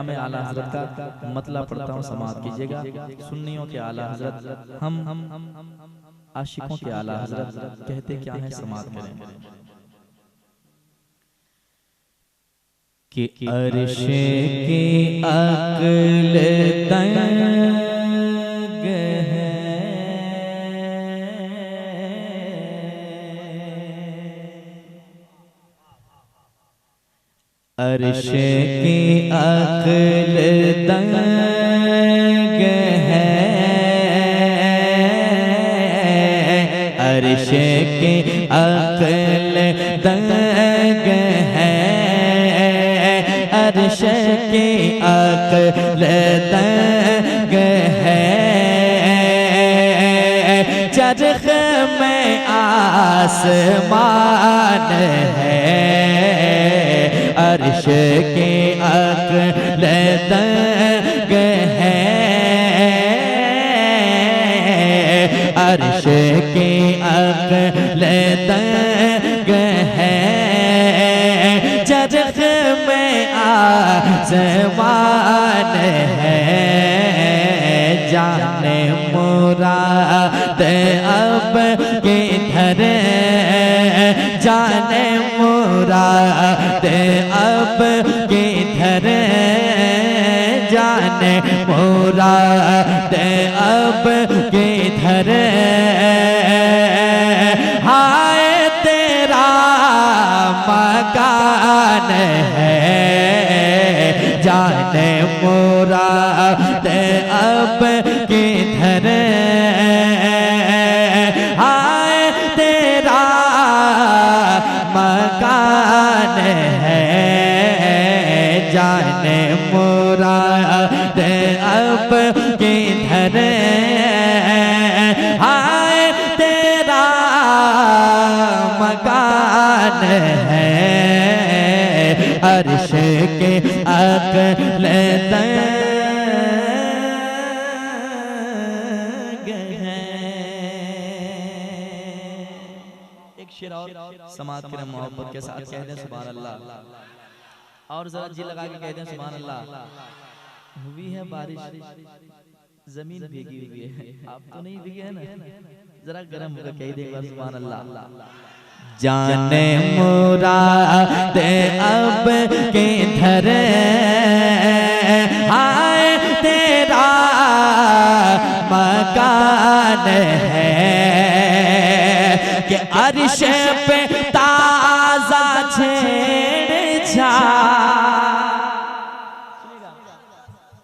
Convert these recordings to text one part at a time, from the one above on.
कलाम आला हजरत का मतला पढ़ता हूँ, समाअत कीजिएगा। सुन्नियों के आला हजरत, हम आशिकों के आला हजरत कहते क्या है, समाअत करेंगे कि अर्श की अक्ल तंग है, अर्श की अक्ल तंग है, अर्श की अक्ल तंग है, अर्श की अक्ल तंग है, चरख में आसमान है, अर्श की अक्ल तंग है, अर्श की अक्ल तंग है, चरख में आसमान है, जाने मुराद अब किधर, जाने मुराद अब किधर, जाने मुराद अब किधर, हाय तेरा मकान है, जाने मुराद अब किधर, हाय तेरा मकान है, जाने मुराद अब किधर, हाय तेरा मकान है, अर्श के अक्ल तंग है। एक शेर और समाअत करें मोहब्बत के साथ, कह दें सुभान अल्लाह, और जरा जी लगा के कह दें सुभान अल्लाह। हुई है बारिश, जमीन भीगी हुई है, आप तो नहीं भीगे है ना, जरा गर्म होकर कह देगा सुभान अल्लाह। जाने मुराद अब किधर, हाय तेरा मकान है, कि अर्श पे ताजा छेड़छाड़,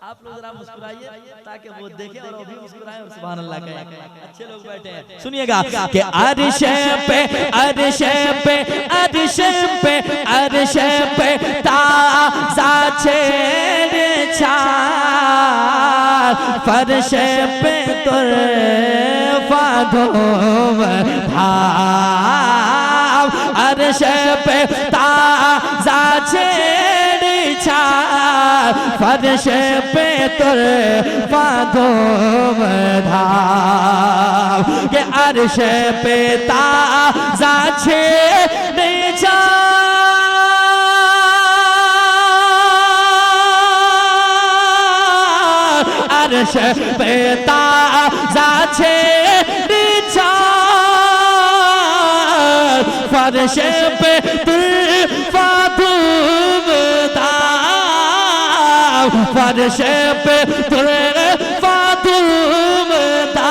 आप लोग जरा मुस्कुराइए ताकि वो देखें और वो भी मुस्कुराएं और सुभान अल्लाह कहें। अच्छे लोग बैठे हैं, सुनिएगा कि अर्श पे, अर्श पे, अर्श पे, अर्श पे ताज़ा छेड़छाड़, फर्श पे तुर्फा धूम-धाम, अर्श पे ताज़ा छेड़छाड़, फर्श पे तुर्फा धूम-धाम, के अर्श पे ताज़ा छेड़छाड़, अर्श पे ताज़ा छेड़छाड़, फर्श पे तुर्फा धूम-धाम, फर्श पे तुर्फा धूम-धाम।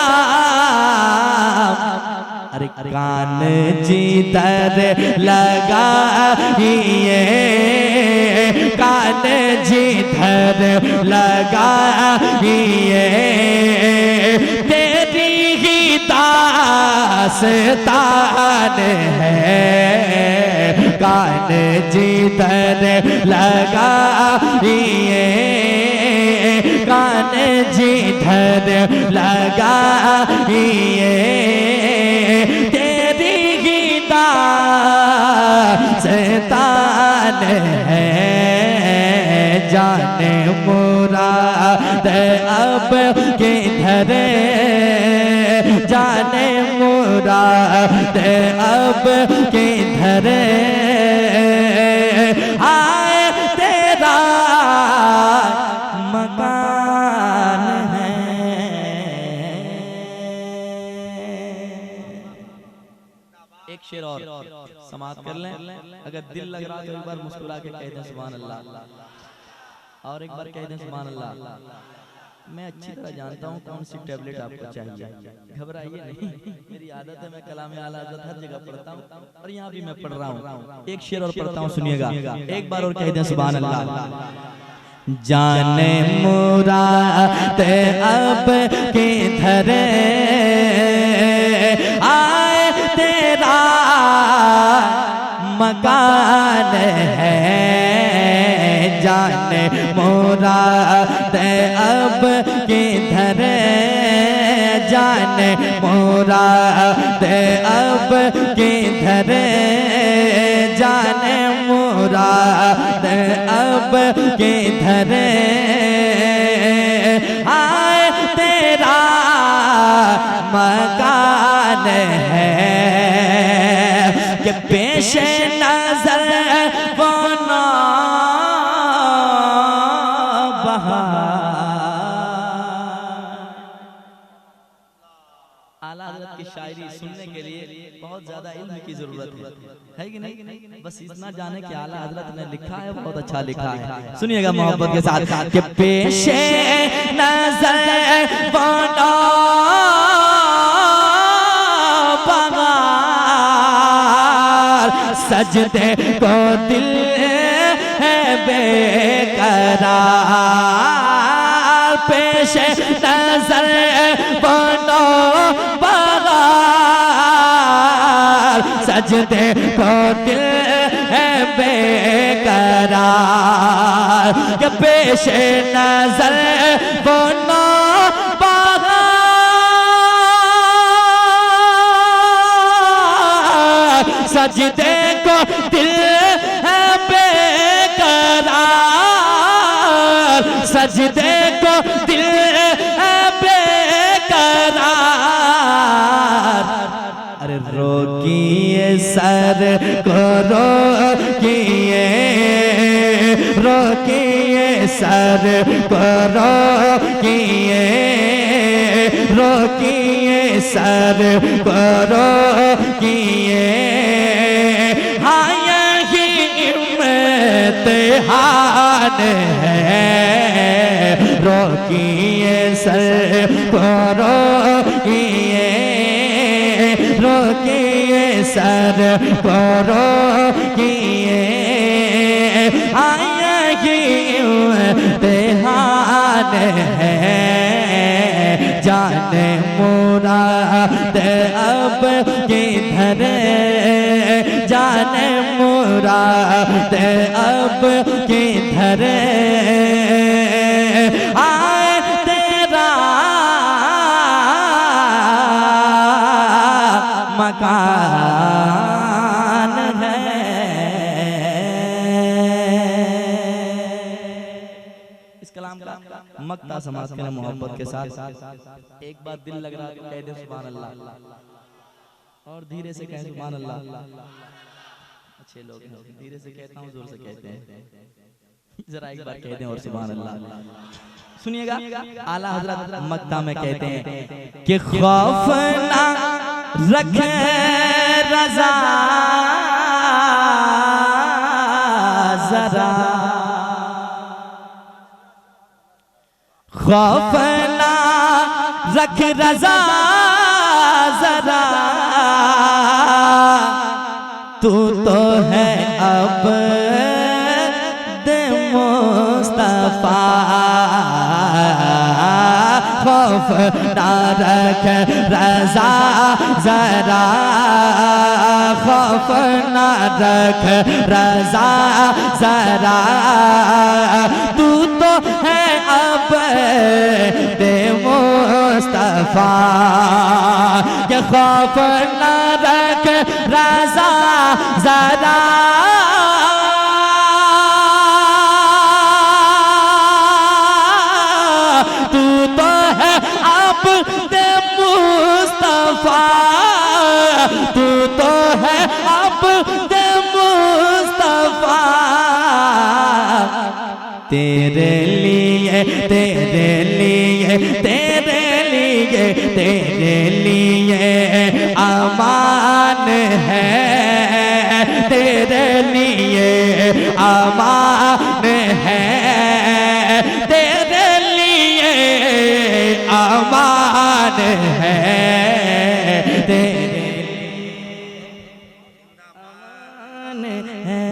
अरे कान जिधर लगाइए, कान जिधर लगाइए, तेरी ही दास्तान है, कान जिधर लगाइए, कान जिधर लगाइए, तेरी ही दास्तान है, जाने मुराद अब किधर, जाने मुराद अब किधर, आए तेरा एक शेर और समाप्त कर लें। अगर दिल लग रहा तो एक बार मुस्कुरा के कह दें सुभान अल्लाह, और एक बार कह दें सुभान अल्लाह। मैं अच्छी तरह जानता हूँ कौन सी टैबलेट आपको चाहिए, घबराइए नहीं, मेरी आदत है, मैं कलाम आला हज़रत हर जगह पढ़ता हूँ और यहाँ भी मैं पढ़ रहा हूँ। एक शेर और पढ़ता हूँ, सुनिएगा, एक बार और कह दें सुभान अल्लाह। जाने मुराद अब किधर आए तेरा मकान है, जाने मुराद अब किधर, जाने मुराद अब किधर, जाने मुराद अब किधर आए तेरा मकान है, कि पेश नजर वो आला हज़रत की शायरी सुनने के लिए बहुत ज्यादा इल्म की जरूरत है कि नहीं? बस इतना जाने कि आला हज़रत ने लिखा है, बहुत अच्छा लिखा है। सुनिएगा मोहब्बत के साथ कि पेशे नज़र बना बगार, सजदे को दिल है बेकरार, पेशे नज़र बनो बगार, सजदे को दिल है बेकरार, कि पेश नजर बनो बगार, सजदे को दिल है बेकरार, सजदे को दिल है बेकरार। अरे रोकिए सर को रोकिए, रोकिए सर को रोकिए, रोकिए सर को रोकिए, हाँ यही इम्तिहान है, रोकिए सर को रोकिए, रोकिए सर को रोकिए, आया ही इम्तिहान है, जाने मुराद अब किधर, जाने मुराद अब किधर आए तेरा मकान है। इस कलाम का मक्ता समाज के मोहब्बत के साथ एक बार दिल लग रहा है तो कह दे सुभान अल्लाह, और धीरे से कहें सुभान अल्लाह। अच्छे लोग हैं, धीरे से कहता हूँ, जोर से कहते हैं, जरा एक बार कह दें और सुभान अल्लाह। सुनिएगा, आला हज़रत मक्ता में कहते हैं कि खौफ ना रखे रज़ा जरा, खौफ ना रख रज़ा जरा, तू तो है अब दे मुस्तफा, खौफ ना रख रज़ा जरा, खौफ ना रख रज़ा जरा, तू तो है अब दे मुस्तफा, के खौफ ना रख रज़ा जरा, तू तो है अब दे मुस्तफा, तू तो है अब दे मुस्तफा, तेरे लिए तेरे लिए तेरे लिए तेरे लिए अमान अमान है तेरे लिए, अमान है तेरे लिए, अमान है तेरे अमान है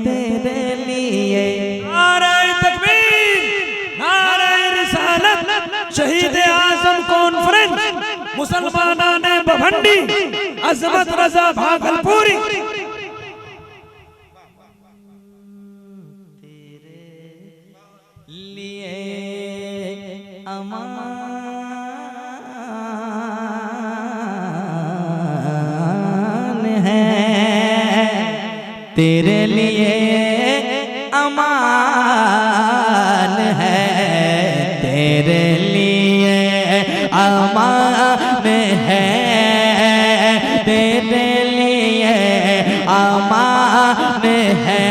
तेरे लिए। नारे तकबीर, नारे रिसालत, शहीद आजम कॉन्फ्रेंस, मुसलमाना ने बभंडी, अजमत रजा भागलपुरी। लिए अमान है तेरे लिए, अमान है तेरे लिए, अमान है तेरे लिए, अमान है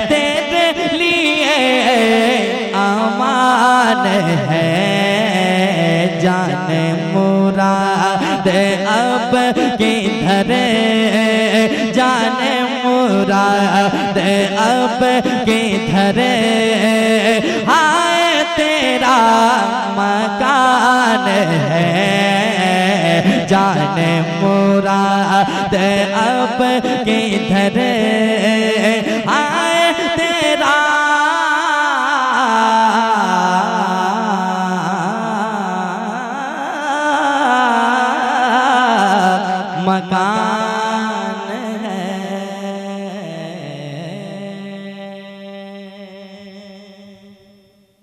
तेरे लिए, अमान है जाने मुराद अब किधर, जाने मुराद अब किधर, हाय तेरा मकान है, जाने मुराद अब किधर, हाय तेरा मकान